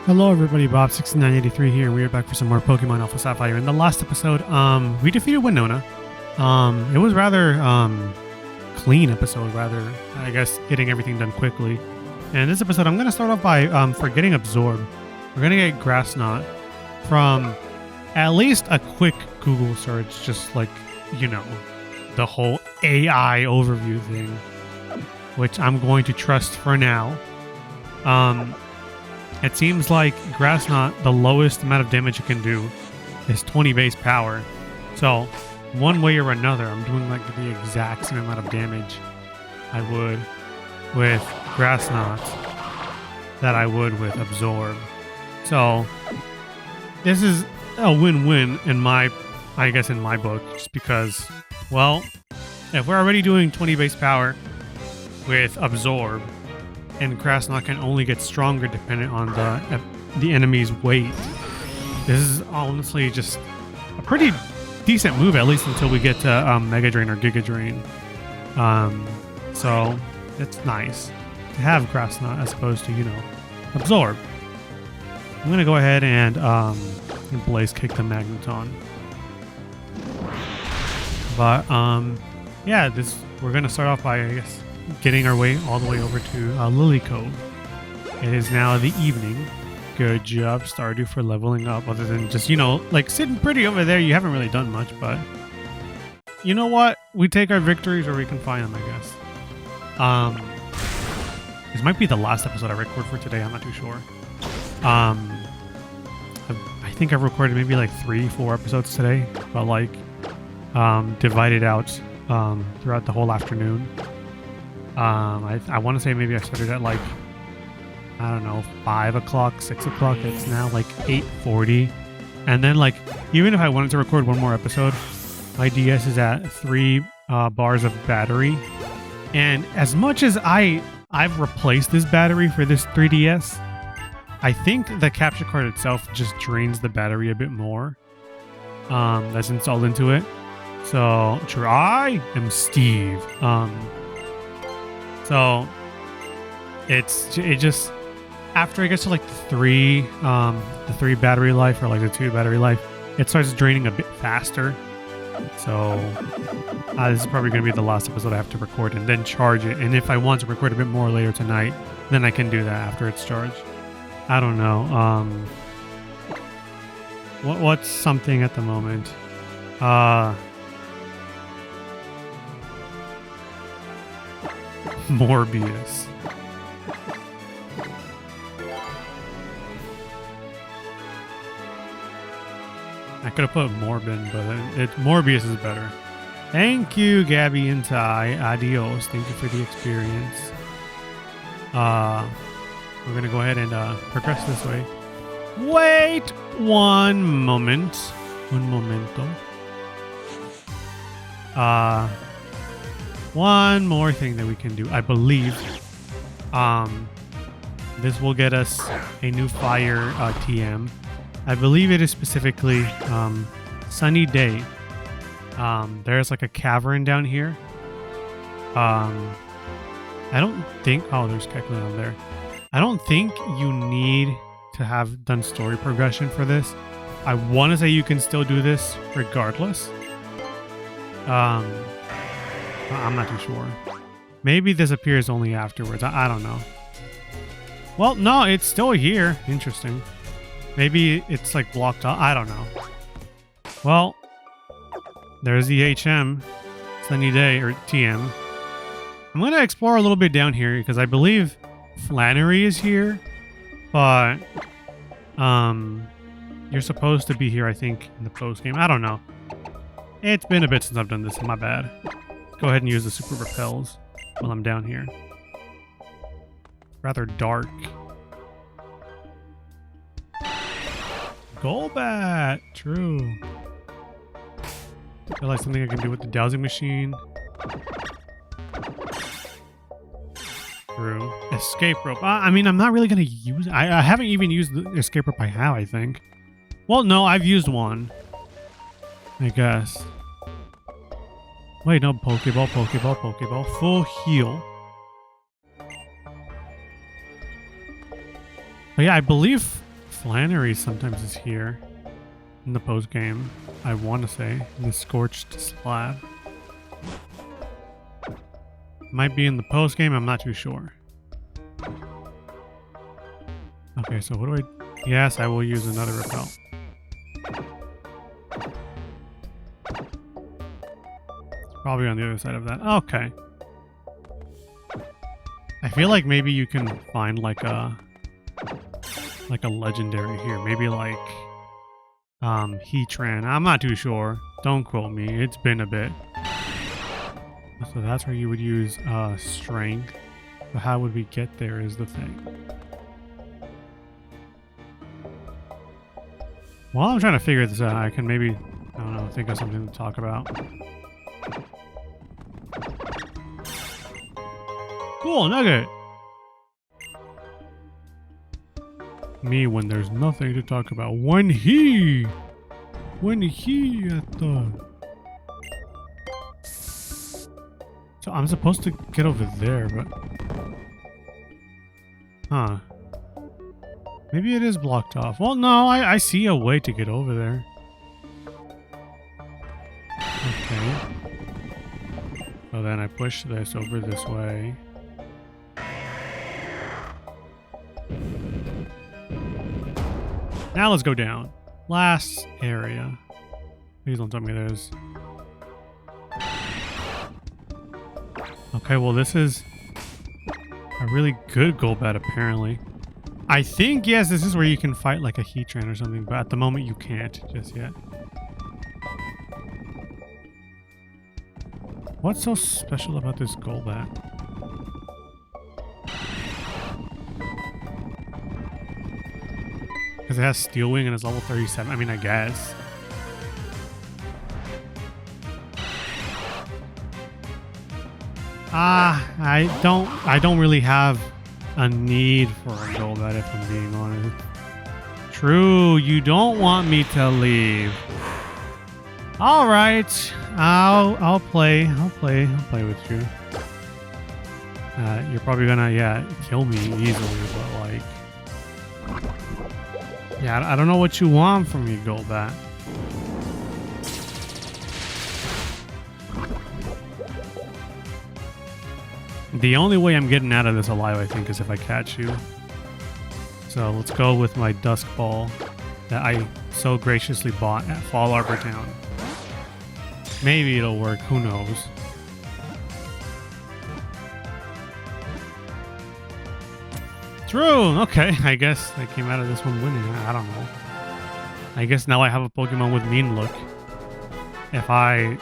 Hello everybody, Bob6983 here, and we are back for some more Pokemon Alpha Sapphire. In the last episode, we defeated Winona. It was rather, clean episode, I guess, getting everything done quickly. And this episode, I'm going to start off by, forgetting Absorb. We're going to get Grass Knot from at least a quick Google search, just like, you know, the whole AI overview thing, which I'm going to trust for now. It seems like Grass Knot, the lowest amount of damage it can do is 20 base power. So, one way or another, I'm doing like the exact same amount of damage I would with Grass Knot that I would with Absorb. So, this is a win-win in my book, just because, well, if we're already doing 20 base power with Absorb, and Grass Knot can only get stronger depending on the enemy's weight. This is honestly just a pretty decent move, at least until we get to Mega Drain or Giga Drain. So it's nice to have Grass Knot as opposed to, you know, Absorb. I'm gonna go ahead and Blaze Kick the Magneton. But yeah, we're gonna start off by, I guess, getting our way all the way over to Lily Cove. It is now the evening. Good job, Stardew, for leveling up, other than just, you know, like sitting pretty over there. You haven't really done much, but you know what? We take our victories where we can find them, I guess. This might be the last episode I record for today. I'm not too sure. I think I've recorded maybe like 3-4 episodes today, but like divided out throughout the whole afternoon. I want to say maybe I started at like, I don't know, 5 o'clock, 6 o'clock. It's now like 8:40. And then like, even if I wanted to record one more episode, my DS is at 3 bars of battery. And as much as I've replaced this battery for this 3DS, I think the capture card itself just drains the battery a bit more. That's installed into it. So, I am Steve. So it just, after it gets to like the 3 battery life, or like the 2 battery life, it starts draining a bit faster. So this is probably going to be the last episode I have to record and then charge it. And if I want to record a bit more later tonight, then I can do that after it's charged. I don't know. What's something at the moment? Morbius. I could have put Morbin, but Morbius is better. Thank you, Gabby and Ty. Adios. Thank you for the experience. We're gonna go ahead and progress this way. Wait one moment. Un momento. One more thing that we can do, I believe. This will get us a new fire TM. I believe it is specifically Sunny Day. There's like a cavern down here. I don't think... Oh, there's Kecleon there. I don't think you need to have done story progression for this. I want to say you can still do this regardless. I'm not too sure. Maybe this appears only afterwards. I don't know. Well, no, it's still here. Interesting. Maybe it's like blocked up. I don't know. Well, there's the HM. Sunny Day, or TM. I'm going to explore a little bit down here because I believe Flannery is here. But you're supposed to be here, I think, in the post game. I don't know. It's been a bit since I've done this. My bad. Go ahead and use the super repels while I'm down here. Rather dark. Golbat! True. I feel like something I can do with the dowsing machine. True. Escape rope. I mean, I'm not really going to use it. I haven't even used the escape rope I have, I think. Well, no, I've used one. I guess. Wait, no. Pokeball, Pokeball, Pokeball. Full heal. But yeah, I believe Flannery sometimes is here in the post game. I want to say in the scorched slab. Might be in the post game. I'm not too sure. Okay, so what do I? Yes, I will use another repel. Probably on the other side of that. Okay. I feel like maybe you can find like a legendary here. Maybe like Heatran. I'm not too sure. Don't quote me. It's been a bit. So that's where you would use strength. But how would we get there is the thing. While I'm trying to figure this out, I can maybe, I don't know, think of something to talk about. Cool, nugget! Me when there's nothing to talk about. When he at the... So I'm supposed to get over there, but... Huh. Maybe it is blocked off. Well, no, I see a way to get over there. Okay. So then I push this over this way. Now let's go down. Last area. Please don't tell me there's... Okay, well this is a really good Golbat apparently. I think, yes, this is where you can fight like a Heatran or something, but at the moment you can't just yet. What's so special about this Golbat? Because it has Steel Wing and it's level 37. I mean, I guess. I don't really have a need for a Golbat if I'm being honest. True, you don't want me to leave. All right, I'll play with you. You're probably gonna kill me easily, but like, yeah, I don't know what you want from me, Golbat. The only way I'm getting out of this alive, I think, is if I catch you. So let's go with my Dusk Ball that I so graciously bought at Fall Arbor Town. Maybe it'll work, who knows. True, okay, I guess I came out of this one winning. I don't know. I guess now I have a Pokemon with Mean Look. If I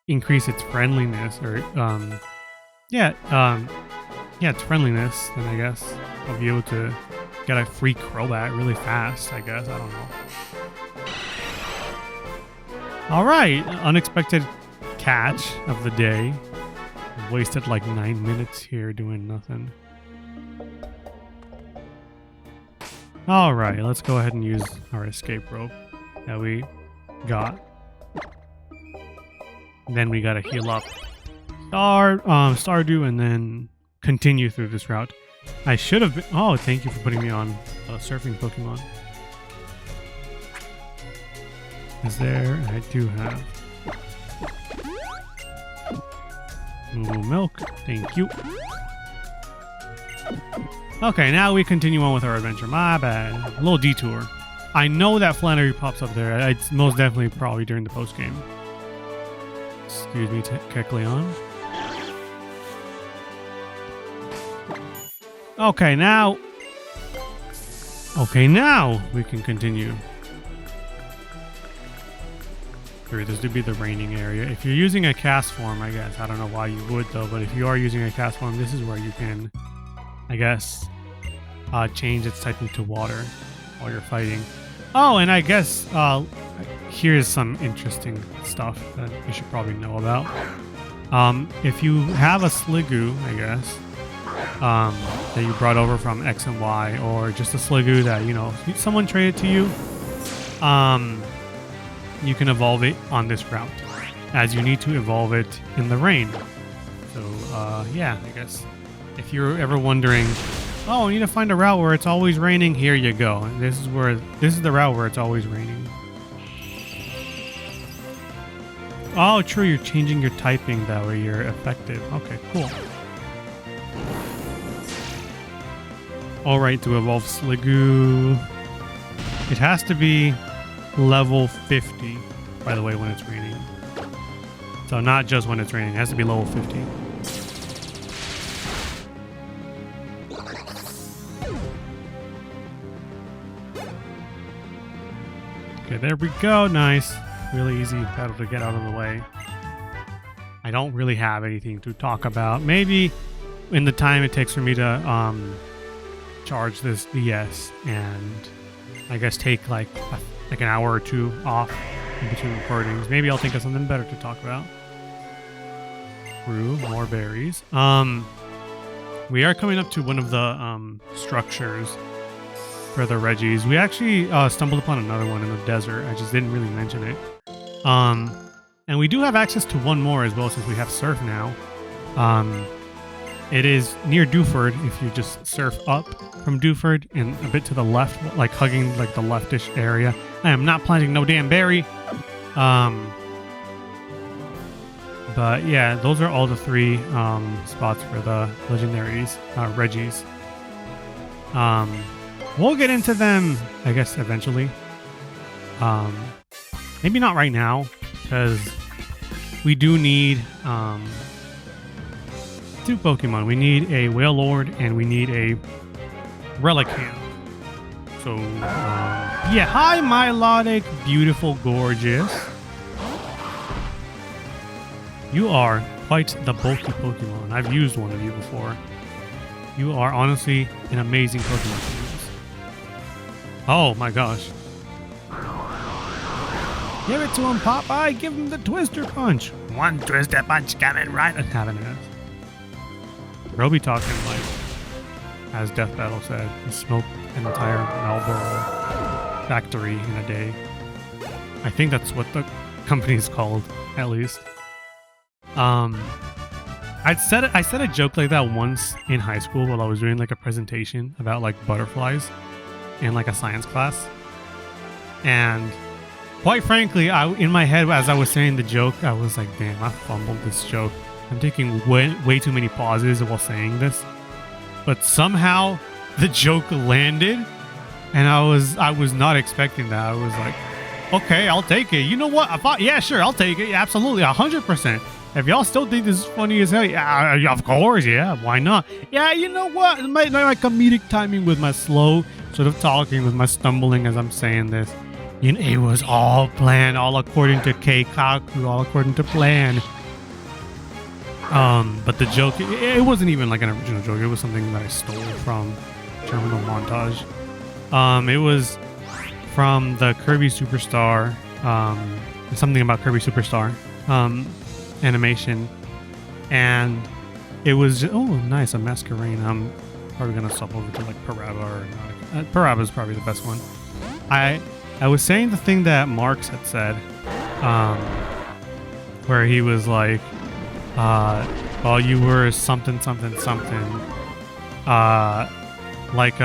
increase its friendliness or its friendliness, then I guess I'll be able to get a free Crobat really fast, I guess. I don't know. Alright, unexpected catch of the day. Wasted like 9 minutes here doing nothing. Alright, let's go ahead and use our escape rope that we got. Then we gotta heal up Stardew and then continue through this route. I should have been... Oh, thank you for putting me on surfing Pokemon. Is there... I do have... Ooh, milk. Thank you. Okay, now we continue on with our adventure. My bad. A little detour. I know that Flannery pops up there. It's most definitely probably during the post-game. Excuse me, Kecleon. Okay, now we can continue. Here, this would be the raining area. If you're using a cast form, I guess. I don't know why you would, though, but if you are using a cast form, this is where you can, I guess, change its type into water while you're fighting. Oh, and I guess here's some interesting stuff that you should probably know about. If you have a Sliggoo, I guess, that you brought over from X and Y, or just a Sliggoo that, you know, someone traded to you, you can evolve it on this route, as you need to evolve it in the rain. So, yeah, I guess if you're ever wondering Oh, we need to find a route where it's always raining. Here you go. And this is the route where it's always raining. Oh, true. You're changing your typing that way. You're effective. Okay, cool. All right, to evolve Sliggoo. It has to be level 50, by the way, when it's raining. So not just when it's raining. It has to be level 50. Okay, there we go. Nice. Really easy battle to get out of the way. I don't really have anything to talk about. Maybe in the time it takes for me to charge this DS and I guess take like an hour or two off in between recordings. Maybe I'll think of something better to talk about. Brew, more berries. We are coming up to one of the structures for the Reggies. We actually stumbled upon another one in the desert. I just didn't really mention it. And we do have access to one more as well since we have surf now. It is near Dewford if you just surf up from Dewford and a bit to the left, like hugging like the leftish area. I am not planting no damn berry. But yeah, those are all the three spots for the legendaries, Reggies. We'll get into them, I guess, eventually. Maybe not right now, because we do need two Pokemon. We need a Wailord and we need a Relicanth. So, yeah. Hi, Milotic. Beautiful, gorgeous. You are quite the bulky Pokemon. I've used one of you before. You are honestly an amazing Pokemon to use. Oh my gosh. Give it to him, Popeye. Give him the Twister Punch. One Twister Punch coming right. I'm having it. Roby talking like, as Death Battle said, he smoked an entire Marlboro factory in a day. I think that's what the company is called, at least. I said a joke like that once in high school while I was doing like a presentation about like butterflies in like a science class. And quite frankly, in my head as I was saying the joke, I was like, damn, I fumbled this joke. I'm taking way too many pauses while saying this. But somehow the joke landed and I was not expecting that. I was like, okay, I'll take it. You know what? Yeah, sure, I'll take it. Absolutely, 100%. If y'all still think this is funny as hell, yeah, of course, yeah, why not? Yeah, you know what? My comedic timing with my slow sort of talking, with my stumbling as I'm saying this, you know, it was all planned, all according to Keikaku, all according to plan. But the joke, it wasn't even like an original joke. It was something that I stole from Terminal Montage. It was from the Kirby Superstar, something about Kirby Superstar, animation, and it was just, oh nice, a Masquerain. I'm probably gonna swap over to like Paraba or Paraba is probably the best one. I was saying the thing that Marx had said, where he was like, well, you were something, like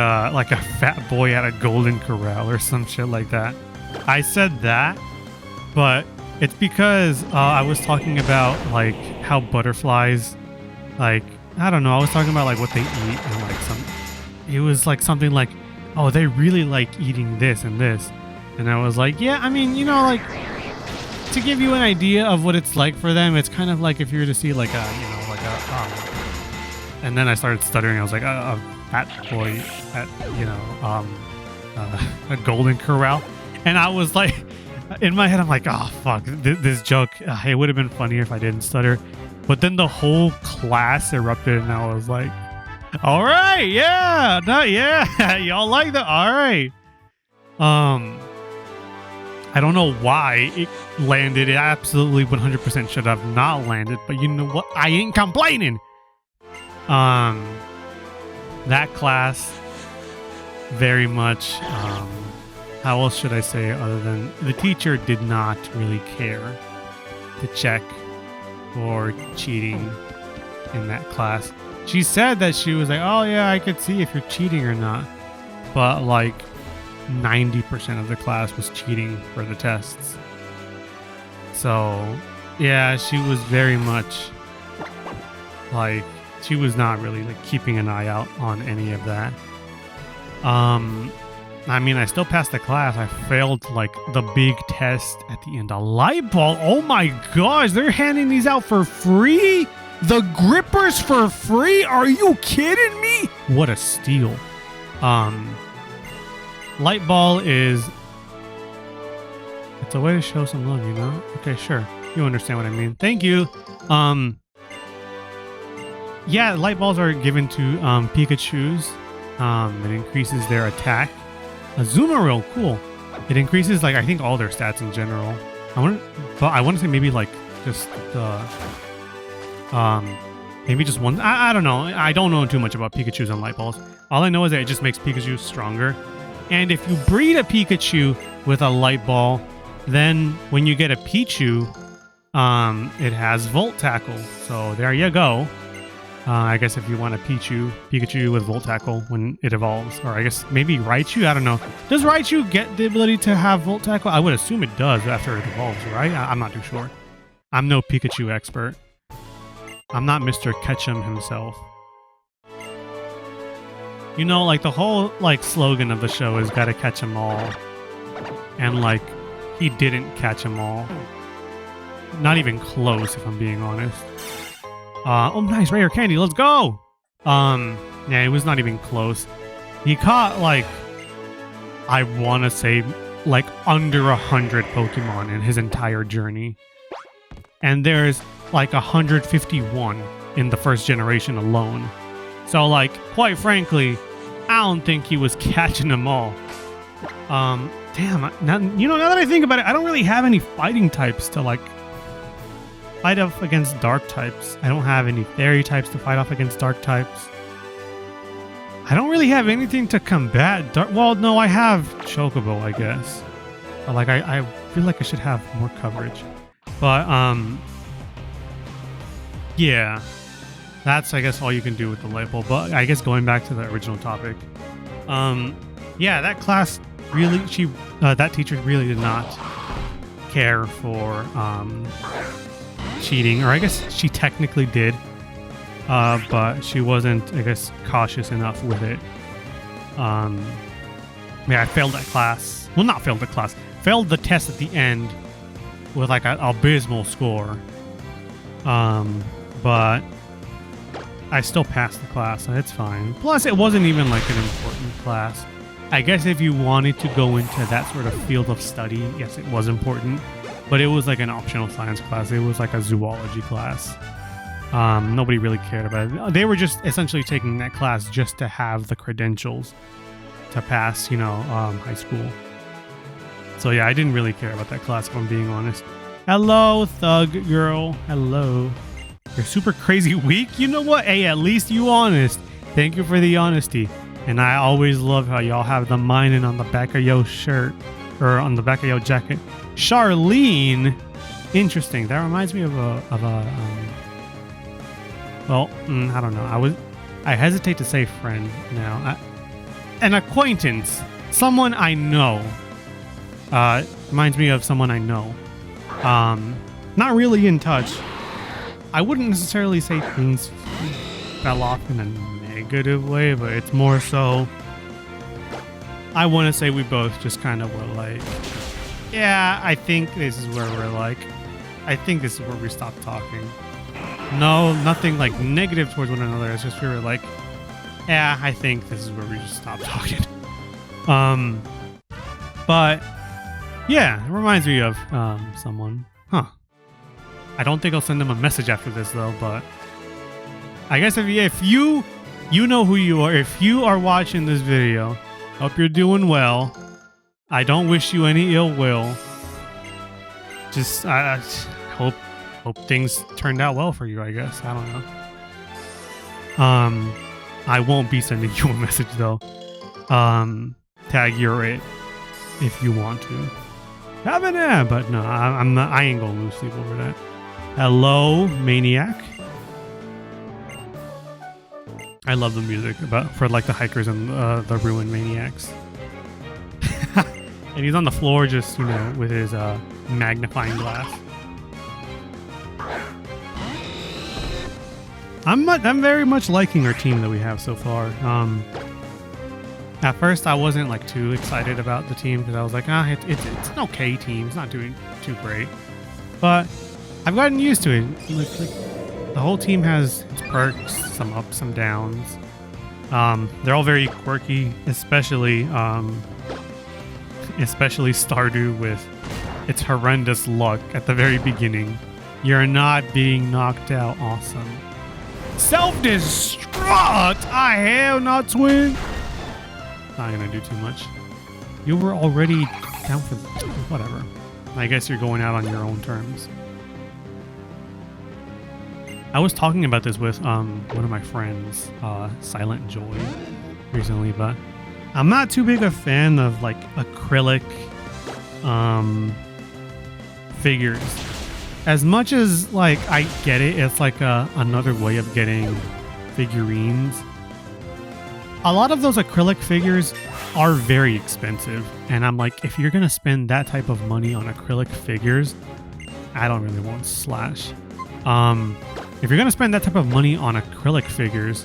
a fat boy at a golden corral or some shit like that. I said that, but it's because I was talking about like how butterflies, like, I don't know, I was talking about like what they eat and like it was like something like, oh, they really like eating this and this. And I was like, yeah, I mean, you know, like, to give you an idea of what it's like for them, it's kind of like if you were to see like a, you know, like a, and then I started stuttering. I was like, a fat boy at, you know, a golden corral. And I was like, in my head, I'm like, oh, fuck, this joke, it would have been funnier if I didn't stutter. But then the whole class erupted and I was like, all right, yeah, yeah, y'all like that? All right. I don't know why it landed. It absolutely 100% should have not landed, but you know what? I ain't complaining. That class very much, how else should I say other than the teacher did not really care to check for cheating in that class. She said that she was like, oh yeah, I could see if you're cheating or not. But like 90% of the class was cheating for the tests. So yeah, she was very much like, she was not really like keeping an eye out on any of that. I mean, I still passed the class. I failed like the big test at the end. A light bulb. Oh my gosh, they're handing these out for free? The grippers for free? Are you kidding me? What a steal. Light ball is, it's a way to show some love, you know? Okay, sure. You understand what I mean. Thank you. Yeah, light balls are given to Pikachus. It increases their attack. Azumarill, cool. It increases like I think all their stats in general. I want to say maybe like just the maybe just one. I don't know. I don't know too much about Pikachus and light balls. All I know is that it just makes Pikachu stronger. And if you breed a Pikachu with a light ball, then when you get a Pichu, it has Volt Tackle. So there you go. I guess if you want a Pikachu with Volt Tackle when it evolves, or I guess maybe Raichu, I don't know. Does Raichu get the ability to have Volt Tackle? I would assume it does after it evolves, right? I'm not too sure. I'm no Pikachu expert. I'm not Mr. Ketchum himself. You know, like the whole like slogan of the show is gotta catch 'em all. And like, he didn't catch 'em all. Not even close, if I'm being honest. Oh, nice, rare candy. Let's go. Yeah, it was not even close. He caught like, I want to say like under 100 Pokemon in his entire journey. And there's like 151 in the first generation alone. So like, quite frankly, I don't think he was catching them all. Damn, now that I think about it, I don't really have any fighting types to like fight off against dark types. I don't have any fairy types to fight off against dark types. I don't really have anything to combat dark. Well, no, I have Chocobo, I guess. But like, I feel like I should have more coverage. But yeah, that's I guess all you can do with the light bulb. But I guess going back to the original topic, yeah, that class really, that teacher really did not care for cheating, or I guess she technically did, but she wasn't, I guess, cautious enough with it. Yeah, I failed that class. Well, not failed the class. Failed the test at the end with like an abysmal score. But I still passed the class, so it's fine. Plus, it wasn't even like an important class. I guess if you wanted to go into that sort of field of study, yes, it was important. But it was like an optional science class. It was like a zoology class. Nobody really cared about it. They were just essentially taking that class just to have the credentials to pass, high school. So yeah, I didn't really care about that class, if I'm being honest. Hello, Thug Girl. Hello. You're super crazy weak? You know what? Hey, at least you honest. Thank you for the honesty. And I always love how y'all have the mining on the back of your shirt. Or on the back of your jacket. Charlene, interesting. That reminds me of well, I don't know. I hesitate to say friend now. An acquaintance, someone I know. Reminds me of someone I know. Not really in touch. I wouldn't necessarily say things fell off in a negative way, but it's more so. I want to say we both just kind of were like, yeah, I think this is where we're like, I think this is where we stopped talking. No, nothing like negative towards one another. It's just we were like, yeah, I think this is where we just stopped talking. But yeah, it reminds me of someone. Huh. I don't think I'll send them a message after this though, but I guess if you know who you are, if you are watching this video, hope you're doing well. I don't wish you any ill will. Just I hope things turned out well for you, I guess. I don't know. I won't be sending you a message though. Tag you're it if you want to. Have an ad, but no, I'm not. I ain't gonna lose sleep over that. Hello, Maniac. I love the music for like the hikers and the ruin maniacs. And he's on the floor just, you know, with his magnifying glass. I'm very much liking our team that we have so far. At first, I wasn't like too excited about the team because I was like, it's an okay team. It's not doing too great, but I've gotten used to it. Like, the whole team has its perks, some ups, some downs. They're all very quirky, especially Stardew with its horrendous luck at the very beginning. You're not being knocked out. Awesome. Self-destruct! I have not, twin. Not gonna do too much. You were already down for whatever. I guess you're going out on your own terms. I was talking about this with one of my friends, Silent Joy, recently, but I'm not too big a fan of like acrylic figures. As much as like I get it, it's like another way of getting figurines. A lot of those acrylic figures are very expensive, and I'm like, if you're gonna spend that type of money on acrylic figures, I don't really want Slash. If you're gonna spend that type of money on acrylic figures,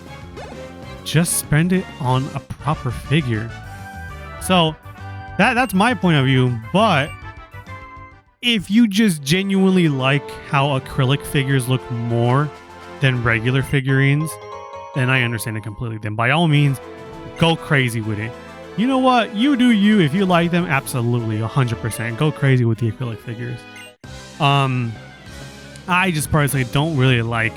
just spend it on a proper figure. So that's my point of view. But if you just genuinely like how acrylic figures look more than regular figurines, then I understand it completely. Then by all means, go crazy with it. You know what? You do you. If you like them, absolutely, 100%. Go crazy with the acrylic figures. I just personally don't really like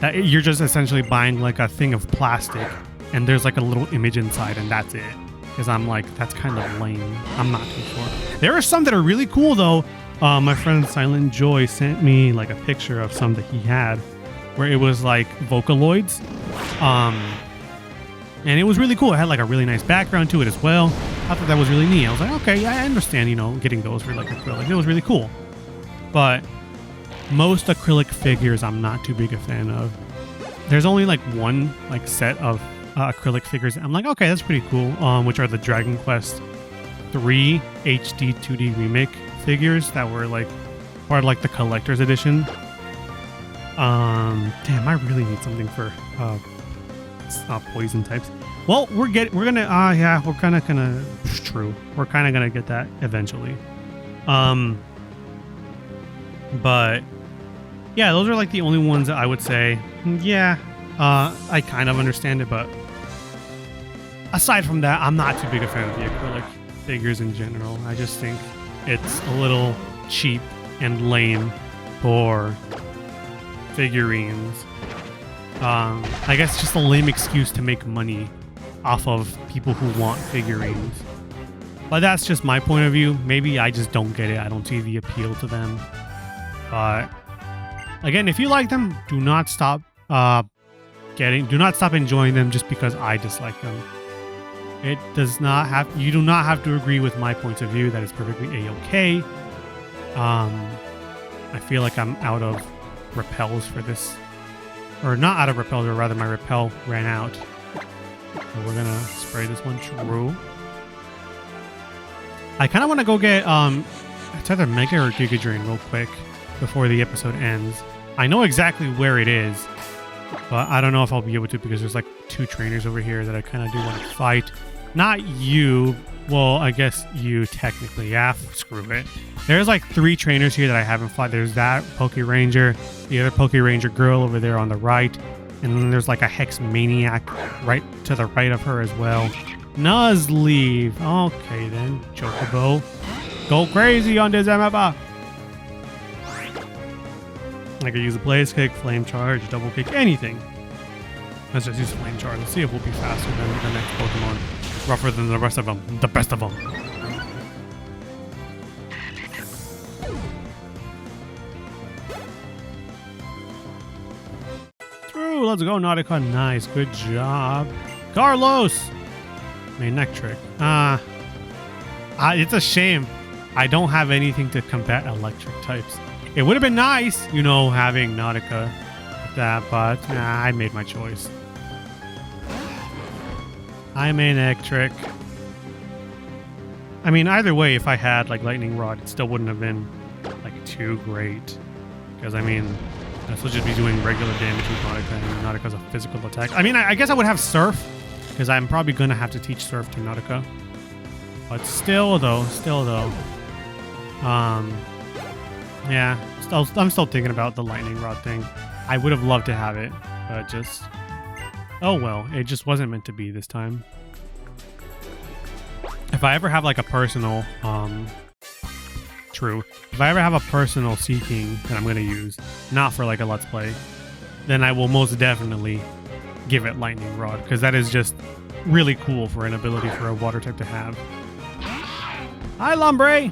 that. You're just essentially buying like a thing of plastic and there's like a little image inside and that's it. Because I'm like, that's kind of lame. I'm not too sure. There are some that are really cool though. My friend Silent Joy sent me like a picture of some that he had where it was like Vocaloids. And it was really cool. It had like a really nice background to it as well. I thought that was really neat. I was like, okay, yeah, I understand, you know, getting those for like acrylic. It was really cool. But most acrylic figures I'm not too big a fan of. There's only like one like set of acrylic figures. I'm like, okay, that's pretty cool. Which are the Dragon Quest 3 HD 2D remake figures that were like part of like the collector's edition. Damn, I really need something for poison types. Well, we're gonna get that eventually. But yeah, those are like the only ones that I would say, yeah, I kind of understand it, but aside from that, I'm not too big a fan of the acrylic figures in general. I just think it's a little cheap and lame for figurines. I guess just a lame excuse to make money off of people who want figurines. But that's just my point of view. Maybe I just don't get it. I don't see the appeal to them. But again, if you like them, do not stop enjoying them just because I dislike them. You do not have to agree with my points of view. That is perfectly a-okay. I feel like I'm out of repels for this. Or not out of repels, or rather my repel ran out. So we're gonna spray this one true. I kind of want to go get it's either Mega or Giga Drain real quick before the episode ends. I know exactly where it is, but I don't know if I'll be able to because there's like 2 trainers over here that I kind of do want to fight. Not you. Well, I guess you technically. Yeah, screw it. There's like 3 trainers here that I haven't fought. There's that Poke Ranger, the other Poke Ranger girl over there on the right, and then there's like a Hex Maniac right to the right of her as well. Nuzleaf. Okay then, Chocobo. Go crazy on this map. I could use a Blaze Kick, Flame Charge, Double Kick, anything. Let's just use Flame Charge. Let's see if we'll be faster than the next Pokemon. Rougher than the rest of them. The best of them. Through. Let's go, Nautica. Nice. Good job. Carlos! Main neck trick. It's a shame I don't have anything to combat electric types. It would have been nice, you know, having Nautica with that, but I made my choice. I'm electric. I mean, either way, if I had like lightning rod, it still wouldn't have been like too great. Because I mean, I'd still just be doing regular damage with Nautica and Nautica's a physical attack. I mean, I guess I would have Surf, because I'm probably gonna have to teach Surf to Nautica. But still though, yeah, I'm still thinking about the lightning rod thing. I would have loved to have it, but just, oh well, it just wasn't meant to be this time. If I ever have like a personal, if I ever have a personal Seeking that I'm gonna use, not for like a Let's Play, then I will most definitely give it lightning rod, because that is just really cool for an ability for a water type to have. Hi, Lombre!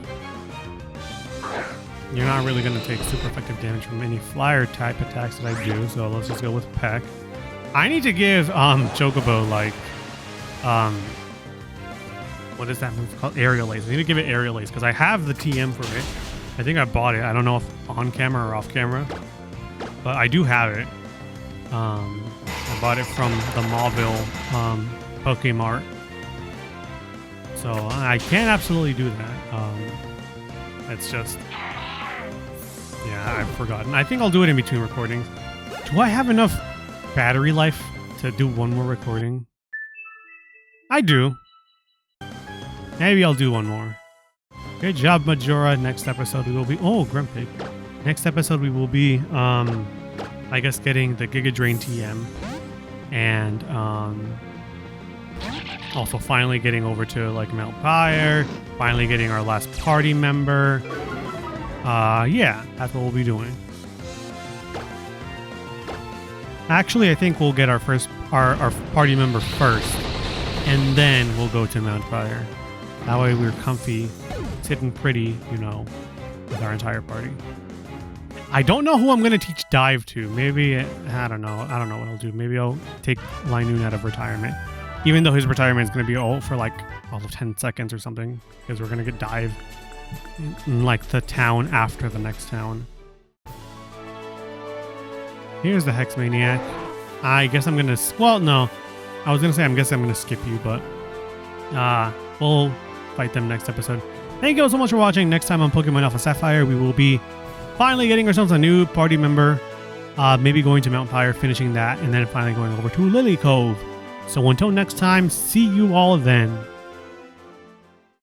You're not really going to take super effective damage from any flyer type attacks that I do, so let's just go with Peck. I need to give Chocobo like what is that move called? Aerial Ace. I need to give it Aerial Ace because I have the TM for it. I think I bought it. I don't know if on camera or off camera, but I do have it. I bought it from the Mauville Pokemart. So I can absolutely do that. It's just, yeah, I've forgotten. I think I'll do it in between recordings. Do I have enough battery life to do one more recording? I do. Maybe I'll do one more. Good job, Majora. Next episode we will be, oh, Grumpig. Next episode we will be, I guess getting the Giga Drain TM. And, also finally getting over to like Mt Pyre, finally getting our last party member. Yeah, that's what we'll be doing. Actually, I think we'll get our party member first, and then we'll go to Mt Pyre. That way we're comfy, sitting pretty, you know, with our entire party. I don't know who I'm going to teach Dive to. Maybe, I don't know what I'll do. Maybe I'll take Linoon out of retirement. Even though his retirement is going to be all for like all of 10 seconds or something. Because we're going to get Dive in like the town after the next town. Here's the Hex Maniac. I guess I'm going to... Well, no. I was going to say I guess I'm going to skip you, but... we'll fight them next episode. Thank you all so much for watching. Next time on Pokemon Alpha Sapphire, we will be finally getting ourselves a new party member. Maybe going to Mt Pyre, finishing that, and then finally going over to Lily Cove. So until next time, see you all then.